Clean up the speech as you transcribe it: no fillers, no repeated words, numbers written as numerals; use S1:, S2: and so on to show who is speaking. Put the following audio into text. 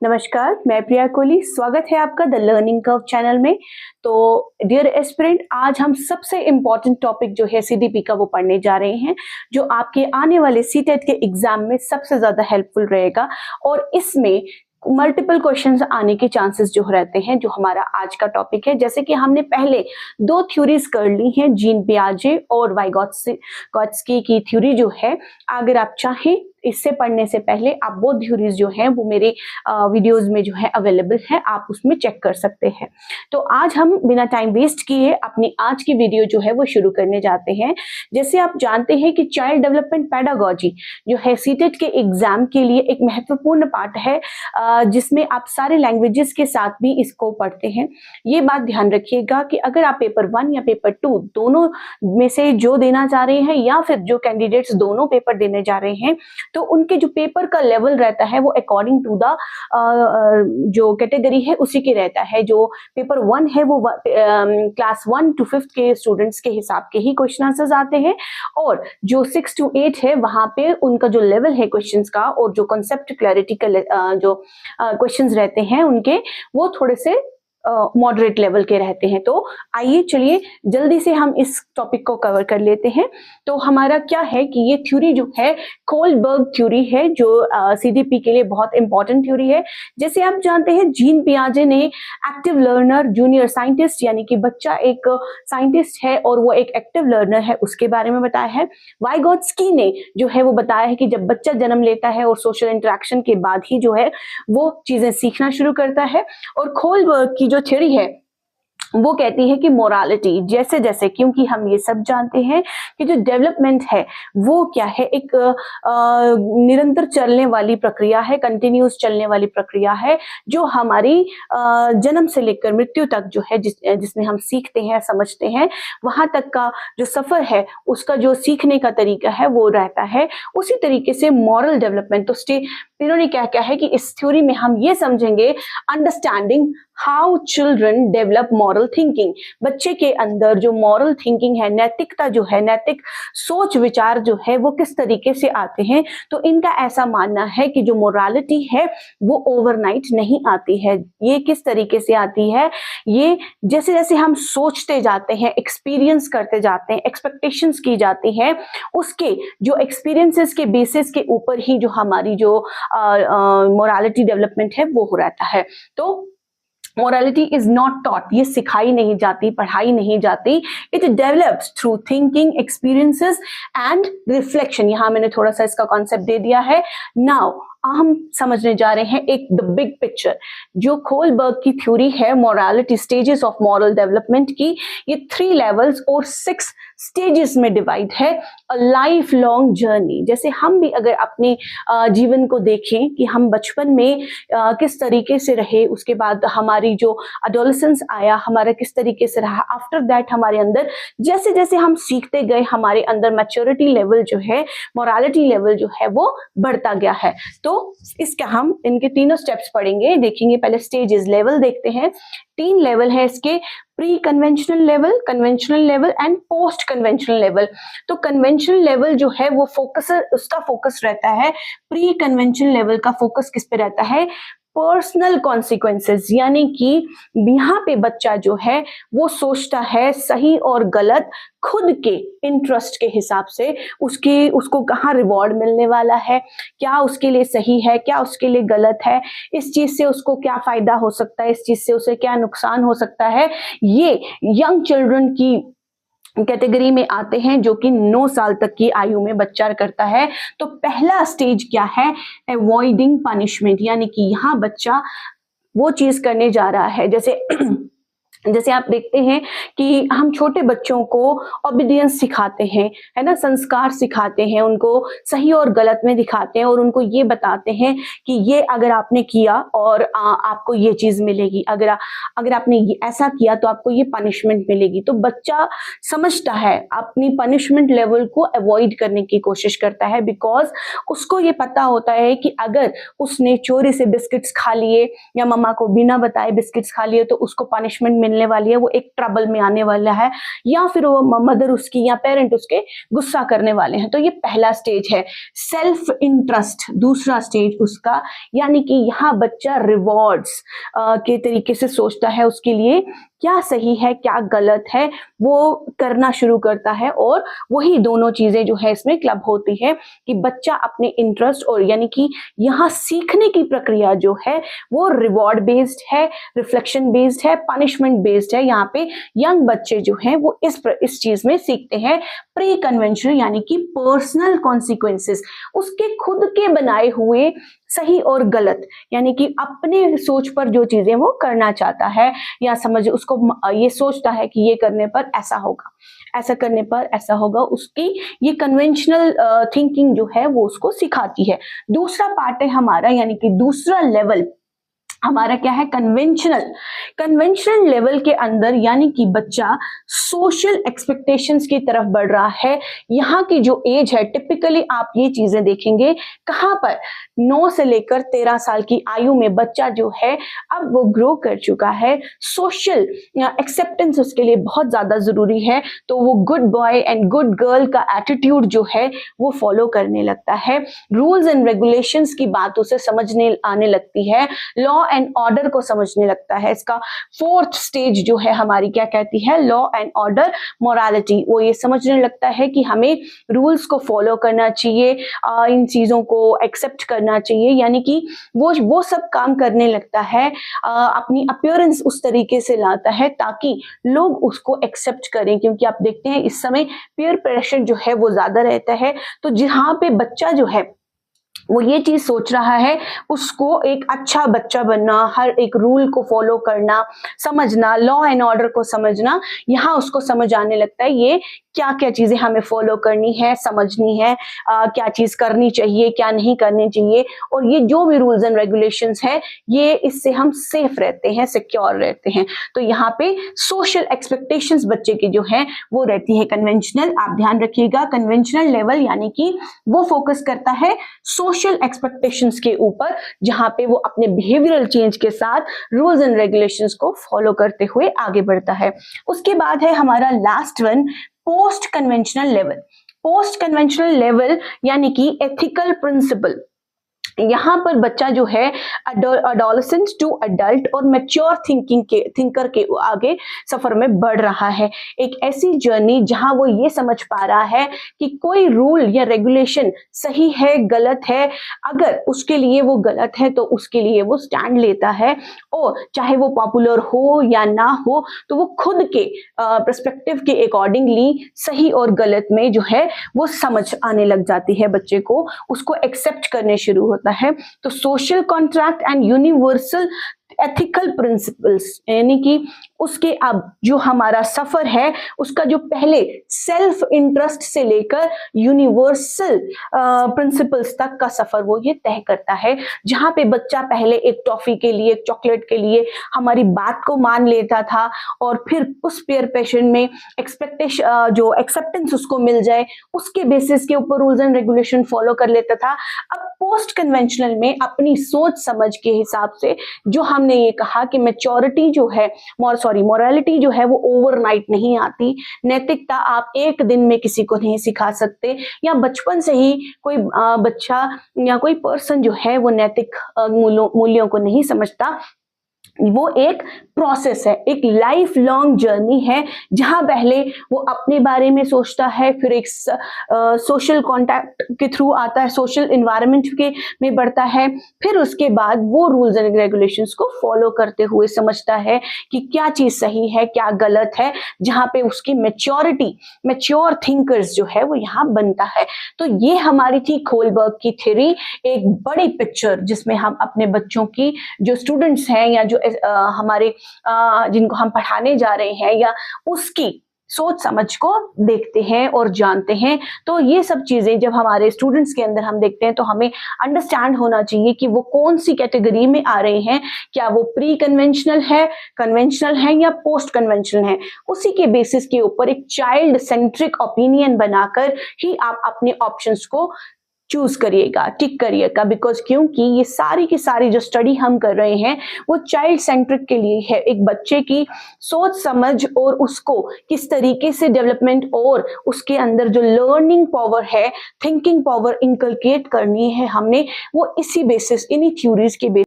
S1: नमस्कार, मैं प्रिया कोहली। स्वागत है आपका द लर्निंग कर्व चैनल में। तो डियर एस्पिरेंट, आज हम सबसे इम्पोर्टेंट टॉपिक जो है सीडीपी का वो पढ़ने जा रहे हैं, जो आपके आने वाले सीटेट के एग्जाम में सबसे ज्यादा हेल्पफुल रहेगा। और इसमें मल्टीपल क्वेश्चंस आने के चांसेस जो रहते हैं, जो हमारा आज का टॉपिक है। जैसे कि हमने पहले दो थ्योरीज कर ली हैं, जीन पियाजे और वाइगोत्स्की की थ्योरी जो है। अगर आप चाहें इससे पढ़ने से पहले आप वो थ्योरीज जो हैं वो मेरे वीडियोस में जो है अवेलेबल है, आप उसमें चेक कर सकते हैं। तो आज हम बिना टाइम वेस्ट किए अपनी आज की वीडियो जो है वो शुरू करने जाते हैं। जैसे आप जानते हैं कि चाइल्ड डेवलपमेंट पेडागोजी जो है सीटेट के एग्जाम के लिए एक महत्वपूर्ण पार्ट है, जिसमें आप सारे लैंग्वेजेस के साथ भी इसको पढ़ते हैं। ये बात ध्यान रखिएगा कि अगर आप पेपर 1 या पेपर 2 दोनों में से जो देना चाह रहे हैं, या फिर जो कैंडिडेट्स दोनों पेपर देने जा रहे हैं, तो उनके जो पेपर का लेवल रहता है वो अकॉर्डिंग टू द जो कैटेगरी है उसी के रहता है। जो पेपर 1 है वो क्लास 1 to 5 के स्टूडेंट्स के हिसाब के ही क्वेश्चन आंसर्स आते हैं, और जो 6 to 8 है वहां पे उनका जो लेवल है क्वेश्चंस का और जो कॉन्सेप्ट क्लैरिटी का जो क्वेश्चंस रहते हैं उनके, वो थोड़े से मॉडरेट लेवल के रहते हैं। तो आइए चलिए जल्दी से हम इस टॉपिक को कवर कर लेते हैं। तो हमारा क्या है कि ये थ्योरी जो है कोलबर्ग थ्योरी है, जो सीडीपी के लिए बहुत इंपॉर्टेंट थ्योरी है। जैसे आप जानते हैं जीन पियाजे ने एक्टिव लर्नर जूनियर साइंटिस्ट, यानी कि बच्चा एक साइंटिस्ट है और वो एक एक्टिव लर्नर है, उसके बारे में बताया है। वाइगोत्स्की ने जो है वो बताया है कि जब बच्चा जन्म लेता है और सोशल इंटरेक्शन के बाद ही जो है वो चीजें सीखना शुरू करता है। और कोलबर्ग की जो थ्योरी है वो कहती है कि मोरालिटी जैसे जैसे, क्योंकि हम ये सब जानते हैं कि जो डेवलपमेंट है वो क्या है, एक निरंतर चलने वाली प्रक्रिया है, कंटिन्यूस चलने वाली प्रक्रिया है, जो हमारी जन्म से लेकर मृत्यु तक जो है जिसमें हम सीखते हैं, समझते हैं, वहां तक का जो सफर है उसका जो सीखने का तरीका है वो रहता है। उसी तरीके से मॉरल डेवलपमेंट, तो इन्होंने क्या क्या है कि इस थ्योरी में हम ये समझेंगे understanding how children develop moral thinking. बच्चे के अंदर जो मॉरल थिंकिंग है, नैतिकता जो है, नैतिक सोच विचार जो है वो किस तरीके से आते हैं। तो इनका ऐसा मानना है कि जो मोरालिटी है वो ओवरनाइट नहीं आती है। ये किस तरीके से आती है, ये जैसे जैसे हम सोचते जाते हैं, एक्सपीरियंस करते जाते हैं, एक्सपेक्टेशंस की जाती है, उसके जो एक्सपीरियंसेस के बेसिस के ऊपर ही जो हमारी जो मोरालिटी डेवलपमेंट है वो हो रहता है। तो मोरालिटी इज नॉट टॉट, ये सिखाई नहीं जाती, पढ़ाई नहीं जाती। It develops through thinking, experiences and reflection. यहां मैंने थोड़ा सा इसका कॉन्सेप्ट दे दिया है। नाउ हम समझने जा रहे हैं एक द बिग पिक्चर। जो कोलबर्ग की थ्योरी है morality stages of moral development की, ये 3 लेवल्स और 6 स्टेजेस में डिवाइड है। A life long journey. जैसे हम भी अगर अपने जीवन को देखें कि हम बचपन में किस तरीके से रहे, उसके बाद हमारी जो एडोलेसेंस आया, हमारा किस तरीके से रहा, आफ्टर दैट हमारे अंदर जैसे जैसे हम सीखते गए, हमारे अंदर मैच्योरिटी लेवल जो है, मोरालिटी लेवल जो है वो बढ़ता गया है। तो इसका हम इनके तीनों स्टेप्स पढ़ेंगे, देखेंगे। पहले स्टेजेस, लेवल देखते हैं। 3 लेवल है इसके, pre conventional level, conventional level and post conventional level. तो कन्वेंशनल लेवल जो है वो उसका फोकस रहता है, प्री कन्वेंशनल लेवल का फोकस किस पे रहता है, पर्सनल कॉन्सिक्वेंसेस, यानी कि यहाँ पे बच्चा जो है वो सोचता है सही और गलत खुद के इंटरेस्ट के हिसाब से, उसको कहाँ रिवॉर्ड मिलने वाला है, क्या उसके लिए सही है, क्या उसके लिए गलत है, इस चीज से उसको क्या फायदा हो सकता है, इस चीज से उसे क्या नुकसान हो सकता है। ये यंग चिल्ड्रन की कैटेगरी में आते हैं, जो कि 9 साल तक की आयु में बच्चा करता है। तो पहला स्टेज क्या है, अवॉइडिंग पनिशमेंट, यानी कि यहाँ बच्चा वो चीज करने जा रहा है। जैसे आप देखते हैं कि हम छोटे बच्चों को ओबीडियंस सिखाते हैं, है ना, संस्कार सिखाते हैं, उनको सही और गलत में दिखाते हैं और उनको ये बताते हैं कि ये अगर आपने किया और आपको ये चीज मिलेगी, अगर आपने ऐसा किया तो आपको ये पनिशमेंट मिलेगी। तो बच्चा समझता है, अपनी पनिशमेंट लेवल को अवॉइड करने की कोशिश करता है, बिकॉज उसको ये पता होता है कि अगर उसने चोरी से बिस्किट्स खा लिए या मम्मा को बिना बताए बिस्किट्स खा लिए तो उसको पनिशमेंट मिलने वाली है, वो एक ट्रबल में आने वाला है, या फिर वो मदर उसकी या पेरेंट उसके गुस्सा करने वाले हैं। तो ये पहला स्टेज है सेल्फ इंटरेस्ट। दूसरा स्टेज उसका, यानी कि यहाँ बच्चा रिवॉर्ड्स के तरीके से सोचता है, उसके लिए क्या सही है क्या गलत है वो करना शुरू करता है। और वही दोनों चीजें जो है इसमें क्लब होती है कि बच्चा अपने इंटरेस्ट और यानी कि यहाँ सीखने की प्रक्रिया जो है वो रिवॉर्ड बेस्ड है, रिफ्लेक्शन बेस्ड है, पनिशमेंट बेस्ड है। यहाँ पे यंग बच्चे जो हैं वो इस चीज में सीखते हैं प्री कन्वेंशनल यानी कि पर्सनल कॉन्सिक्वेंसेस, उसके खुद के बनाए हुए सही और गलत, यानी कि अपने सोच पर जो चीजें वो करना चाहता है या समझ उसको ये सोचता है कि ये करने पर ऐसा होगा, ऐसा करने पर ऐसा होगा, उसकी ये कन्वेंशनल थिंकिंग जो है वो उसको सिखाती है। दूसरा पार्ट है हमारा, यानी कि दूसरा लेवल हमारा क्या है, कन्वेंशनल। कन्वेंशनल लेवल के अंदर यानी कि बच्चा सोशल एक्सपेक्टेशंस की तरफ बढ़ रहा है। यहाँ की जो एज है टिपिकली आप ये चीजें देखेंगे कहाँ पर 9 से लेकर 13 साल की आयु में बच्चा जो है अब वो ग्रो कर चुका है। सोशल एक्सेप्टेंस उसके लिए बहुत ज्यादा जरूरी है, तो वो good boy and good girl का एटीट्यूड जो है वो फॉलो करने लगता है। रूल्स एंड रेगुलेशंस की बात उसे समझने आने लगती है, लॉ एंड ऑर्डर को समझने लगता है। इसका फोर्थ स्टेज जो है हमारी क्या कहती है, लॉ एंड ऑर्डर मोरालिटी। वो ये समझने लगता है कि हमें रूल्स को फॉलो करना चाहिए, इन चीजों को एक्सेप्ट करना चाहिए, यानी कि वो सब काम करने लगता है। अपनी अपीयरेंस उस तरीके से लाता है ताकि लोग उसको एक्सेप्ट करें, क्योंकि आप देखते हैं इस समय पीयर प्रेशर जो है वो ज्यादा रहता है। तो जहां पे बच्चा जो है वो ये चीज सोच रहा है उसको एक अच्छा बच्चा बनना, हर एक रूल को फॉलो करना, समझना, लॉ एंड ऑर्डर को समझना, यहाँ उसको समझ आने लगता है ये क्या क्या चीजें हमें फॉलो करनी है, समझनी है, क्या चीज करनी चाहिए क्या नहीं करनी चाहिए। और ये जो भी रूल्स एंड रेगुलेशंस है ये इससे हम सेफ रहते हैं, सिक्योर रहते हैं। तो यहाँ पे सोशल एक्सपेक्टेशंस बच्चे की जो है वो रहती है कन्वेंशनल। आप ध्यान रखिएगा कन्वेंशनल लेवल यानी कि वो फोकस करता है सोशल एक्सपेक्टेशंस के ऊपर, जहां पे वो अपने बिहेवियरल चेंज के साथ रूल्स एंड रेगुलेशंस को फॉलो करते हुए आगे बढ़ता है। उसके बाद है हमारा last one, post conventional level. Post conventional level यानी कि एथिकल प्रिंसिपल। यहाँ पर बच्चा जो है एडोलेसेंट टू अडल्ट और मैच्योर थिंकर के आगे सफर में बढ़ रहा है। एक ऐसी जर्नी जहां वो ये समझ पा रहा है कि कोई रूल या रेगुलेशन सही है गलत है, अगर उसके लिए वो गलत है तो उसके लिए वो स्टैंड लेता है, और चाहे वो पॉपुलर हो या ना हो तो वो खुद के पर्सपेक्टिव के अकॉर्डिंगली सही और गलत में जो है वो समझ आने लग जाती है बच्चे को, उसको एक्सेप्ट करने शुरू होता है। तो social contract and universal ethical principles, यानी कि उसके अब जो हमारा सफर है उसका जो पहले सेल्फ इंटरेस्ट से लेकर यूनिवर्सल प्रिंसिपल्स तक का सफर वो ये तय करता है, जहां पे बच्चा पहले एक टॉफी के लिए, एक चॉकलेट के लिए हमारी बात को मान लेता था और फिर उस पेयर प्रेशर में जो एक्सेप्टेंस उसको मिल जाए उसके बेसिस के ऊपर रूल्स एंड रेगुलेशन फॉलो कर लेता था। अब पोस्ट कन्वेंशनल में अपनी सोच समझ के हिसाब से जो हमने ये कहा कि मैच्योरिटी जो है मोरालिटी जो है वो ओवरनाइट नहीं आती, नैतिकता आप एक दिन में किसी को नहीं सिखा सकते, या बचपन से ही कोई बच्चा या कोई पर्सन जो है वो नैतिक मूल्यों को नहीं समझता। वो एक प्रोसेस है, एक लाइफ लॉन्ग जर्नी है, जहां पहले वो अपने बारे में सोचता है, फिर एक सोशल कॉन्टैक्ट के थ्रू आता है, सोशल इन्वायरमेंट के में बढ़ता है, फिर उसके बाद वो रूल्स एंड रेगुलेशंस को फॉलो करते हुए समझता है कि क्या चीज सही है क्या गलत है, जहां पे उसकी मैच्योर थिंकर्स जो है वो यहाँ बनता है। तो ये हमारी थी कोलबर्ग की थ्योरी, एक बड़ी पिक्चर जिसमें हम अपने बच्चों की जो स्टूडेंट्स हैं या जो हमारे जिनको हम पढ़ाने जा रहे हैं या उसकी सोच समझ को देखते हैं और जानते हैं। तो ये सब चीजें जब हमारे स्टूडेंट्स के अंदर हम देखते हैं तो हमें अंडरस्टैंड होना चाहिए कि वो कौन सी कैटेगरी में आ रहे हैं, क्या वो प्री कन्वेंशनल है या पोस्ट कन्वेंशनल है। उसी के बेसिस के ऊपर एक चाइल्ड सेंट्रिक ओपिनियन बनाकर ही आप अपने ऑप्शंस को चूज करिएगा, टिक करिएगा, बिकॉज क्योंकि ये सारी की सारी जो स्टडी हम कर रहे हैं वो चाइल्ड सेंट्रिक के लिए है। एक बच्चे की सोच समझ और उसको किस तरीके से डेवलपमेंट और उसके अंदर जो लर्निंग पावर है, थिंकिंग पावर इनकलकेट करनी है हमने, वो इसी बेसिस, इन्हीं थ्योरीज के बेसिस